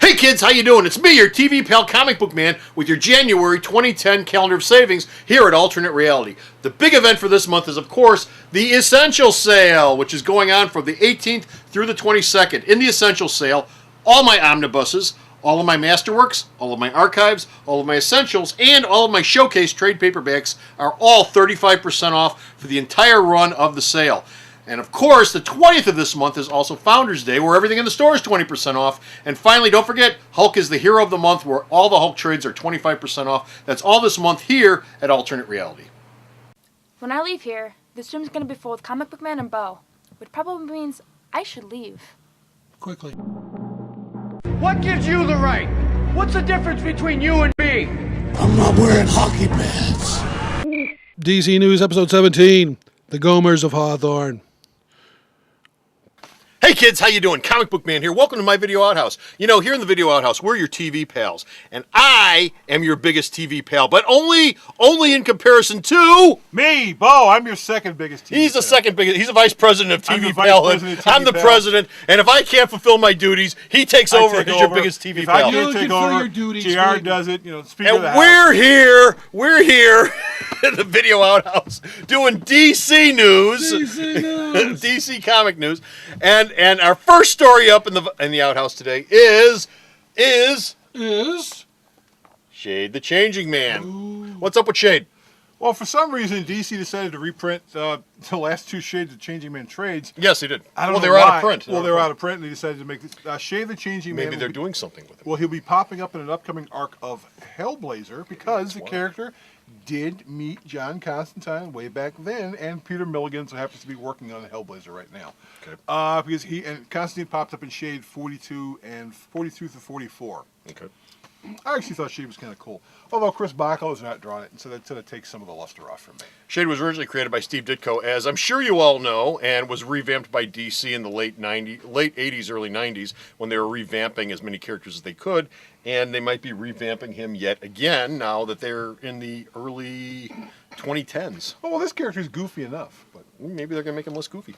Hey kids, how you doing? It's me, your TV pal Comic Book Man, with your January 2010 calendar of savings here at Alternate Reality. The big event for this month is, of course, the Essential Sale, which is going on from the 18th through the 22nd. In the Essential Sale, all my omnibuses, all of my masterworks, all of my archives, all of my essentials, and all of my showcase trade paperbacks are all 35% off for the entire run of the sale. And of course, the 20th of this month is also Founders Day, where everything in the store is 20% off. And finally, don't forget, Hulk is the hero of the month, where all the Hulk trades are 25% off. That's all this month here at Alternate Reality. When I leave here, this room's going to be full with Comic Book Man and Bo, which probably means I should leave. Quickly. What gives you the right? What's the difference between you and me? I'm not wearing hockey pads. DC News, Episode 17, The Gomers of Hawthorne. Hey kids, how you doing? Comic Book Man here. Welcome to my Video Outhouse. You know, here in the Video Outhouse, we're your TV pals. And I am your biggest TV pal, but only in comparison to... Me, Bo, I'm your second biggest TV He's the pal. second biggest. He's the vice president of I'm TV the vice pal. president of TV I'm the pal. president, and if I can't fulfill my duties, he takes over as your biggest TV if pal. I can't You take can fill over, your duties, JR Frank. does it, Speaker of the And House. we're here in the Video Outhouse doing DC news. DC News. DC comic news. And our first story up in the outhouse today is Shade the Changing Man. Ooh. What's up with Shade? Well, for some reason, DC decided to reprint the last two Shades of Changing Man trades. Yes, he did. I don't well, know they were why. out of print. Well, they were out of print, and they decided to make this, Shade the Changing Man. Maybe they're doing something with it. Well, he'll be popping up in an upcoming arc of Hellblazer because the character did meet John Constantine way back then, and Peter Milligan so happens to be working on Hellblazer right now. Okay. Because Constantine popped up in Shade 42 and 42 through 44. Okay. I actually thought Shade was kind of cool, although Chris Bacco is not drawing it, and so that sort of takes some of the luster off from me. Shade was originally created by Steve Ditko, as I'm sure you all know, and was revamped by DC in the late 80s, early 90s, when they were revamping as many characters as they could, and they might be revamping him yet again now that they're in the early 2010s. Oh, well, this character is goofy enough, but Maybe they're going to make him less goofy.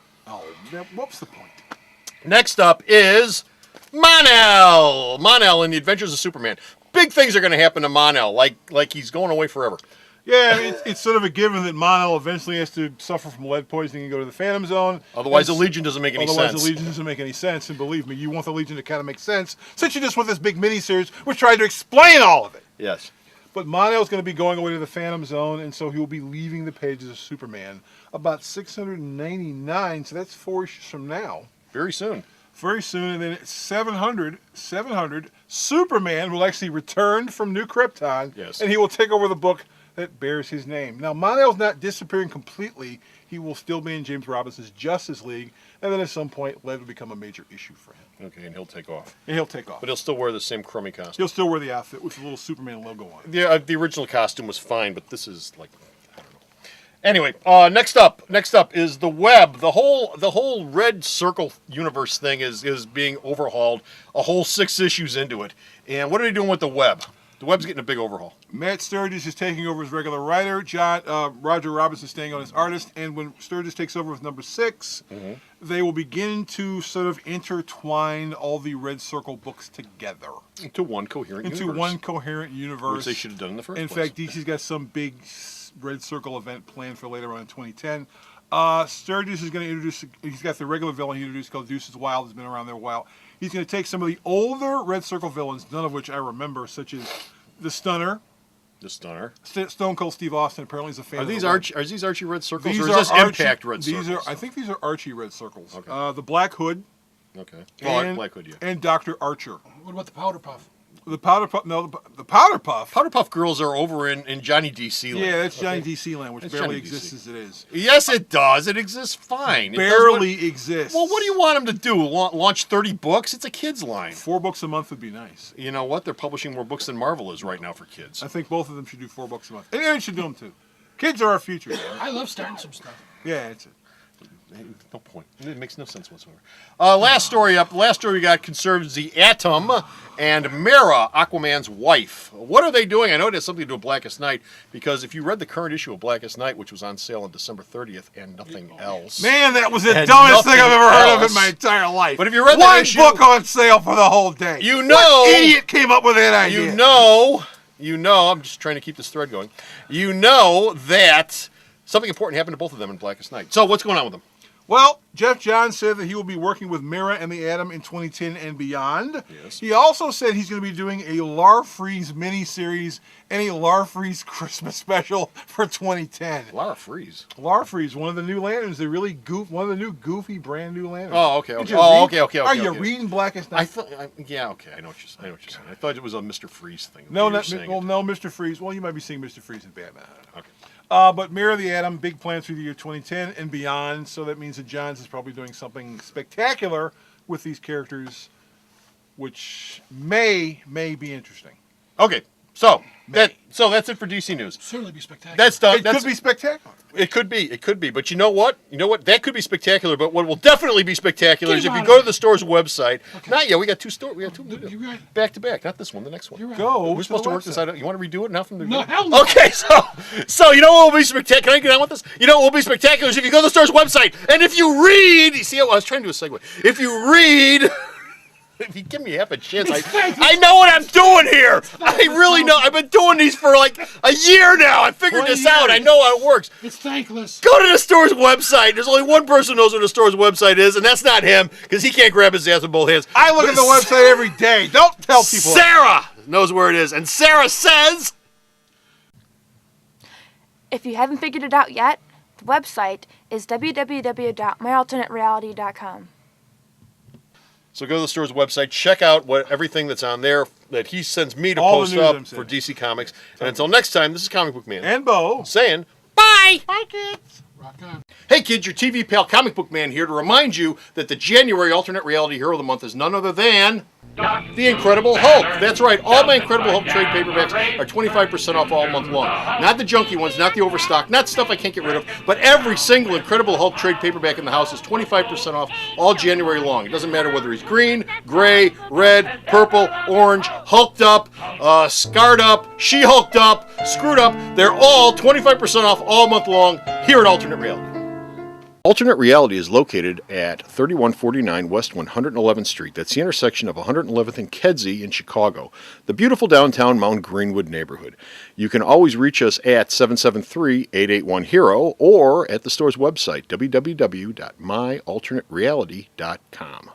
what's the point? Next up is Mon-El. Mon-El in the Adventures of Superman. Big things are going to happen to Mon-El, like he's going away forever. Yeah, I mean, it's sort of a given that Mon-El eventually has to suffer from lead poisoning and go to the Phantom Zone. Otherwise, the Legion doesn't make any Otherwise, sense. the Legion doesn't make any sense, and believe me, you want the Legion to kind of make sense, since you just want this big miniseries which tried to explain all of it. Yes. But Mon-El's going to be going away to the Phantom Zone, and so he will be leaving the pages of Superman about 699, so that's 4 issues from now. Very soon. Very soon, and then at 700, Superman will actually return from New Krypton, Yes. and he will take over the book that bears his name. Now, Mon-El's not disappearing completely. He will still be in James Robinson's Justice League, and then at some point, lead will become a major issue for him. Okay, and he'll take off. And he'll take off. But he'll still wear the same crummy costume. He'll still wear the outfit with the little Superman logo on it. The original costume was fine, but this is like, I don't know. Anyway, next up is the Web. The whole Red Circle universe thing is being overhauled. A whole 6 issues into it. And what are they doing with the Web? The Web's getting a big overhaul. Matt Sturgis is taking over as regular writer. Roger Robinson staying on as artist. And when Sturgis takes over with number 6, they will begin to sort of intertwine all the Red Circle books together Into one coherent universe. Which they should have done in the first In place. fact, DC's got some big Red Circle event planned for later on in 2010. Sturgis is going to introduce, he's got the regular villain he introduced called Deuces Wild, has been around there a while. He's going to take some of the older Red Circle villains, none of which I remember, such as the Stunner. The Stunner. Stone Cold Steve Austin apparently is a fan Are of these the Web. Are these Archie Red Circles, These or is are this Archie, Impact Red Circles? I think these are Archie Red Circles. Okay. The Black Hood. Okay. And, Black Hood, yeah. And Dr. Archer. What about the Powder Puff? The Powder Puff. No, the Powder Puff. Powder Puff Girls are over in Johnny DC Land. Yeah, that's Johnny DC Land, which That's barely Johnny exists DC. as it is. Yes, it does. It exists fine. It does Barely exists. Well, what do you want them to do? Launch 30 books? It's a kid's line. 4 books a month would be nice. You know what? They're publishing more books than Marvel is right now for kids. I think both of them should do 4 books a month. And Aaron should do them too. Kids are our future. I love starting some stuff. Yeah, that's it. No point. It makes no sense whatsoever. Last story up. Last story we got concerns the Atom and Mera, Aquaman's wife. What are they doing? I know it has something to do with Blackest Night, because if you read the current issue of Blackest Night, which was on sale on December 30th, and nothing else. Man, that was the And dumbest thing I've ever heard of else. in my entire life. But if you read that one issue- book on sale for the whole day. You know- What idiot came up with that idea? You know, I'm just trying to keep this thread going. You know that something important happened to both of them in Blackest Night. So what's going on with them? Well, Jeff Johns said that he will be working with Mera and the Atom in 2010 and beyond. Yes. He also said he's going to be doing a Larfreeze miniseries and a Larfreeze Christmas special for 2010. Lara Freeze. Larfreeze, one of the new lanterns, one of the new goofy, brand new lanterns. Oh, okay. Did Okay. you Oh, read- okay. Okay. Are Okay. you okay. reading Blackest Night? I thought. Yeah. Okay. I know what you're saying. I thought it was a Mr. Freeze thing. No, You were not, saying well, it. no, Mr. Freeze. Well, you might be seeing Mr. Freeze in Batman. Okay. But Mera the Atom, big plans for the year 2010 and beyond. So that means that Johns is probably doing something spectacular with these characters, which may be interesting. Okay. So that's it for DC News. Certainly be spectacular. That's done. It That's, could be spectacular. It could be. It could be. But you know what? That could be spectacular. But what will definitely be spectacular Get is if him you out go of to the store's website. Okay. Not yet. We got two stores. We got two. You're right. Back to back. Not this one. The next one. You're right. Go. We're supposed to work this out. You want to redo it now from the No, beginning? hell no. Okay, so you know what will be spectacular? Can I get on with this? You know what will be spectacular is if you go to the store's website and if you read. You see, I was trying to do a segue. If you read. If you give me half a chance, I know what I'm doing here. I really know. I've been doing these for like a year now. I figured 20 this out. I years. know how it works. It's thankless. Go to the store's website. There's only one person who knows what the store's website is, and that's not him, because he can't grab his ass with both hands. I look at the website every day. Don't tell people. Sarah knows where it is, and Sarah says... If you haven't figured it out yet, the website is www.myalternatereality.com. So go to the store's website, check out everything that's on there that he sends me to All the post news up I'm for saying. DC Comics. And until next time, this is Comic Book Man And Bo. saying bye! Bye, kids. Rock on. Hey kids, your TV pal Comic Book Man here to remind you that the January alternate reality hero of the month is none other than The Incredible Hulk. That's right, all my Incredible Hulk trade paperbacks are 25% off all month long. Not the junky ones, not the overstock, not stuff I can't get rid of, but every single Incredible Hulk trade paperback in the house is 25% off all January long. It doesn't matter whether he's green, gray, red, purple, orange, hulked up, scarred up, she-hulked up, screwed up. They're all 25% off all month long here at Alternate Reality. Alternate Reality is located at 3149 West 111th Street. That's the intersection of 111th and Kedzie in Chicago, the beautiful downtown Mount Greenwood neighborhood. You can always reach us at 773-881-HERO or at the store's website, www.myalternatereality.com.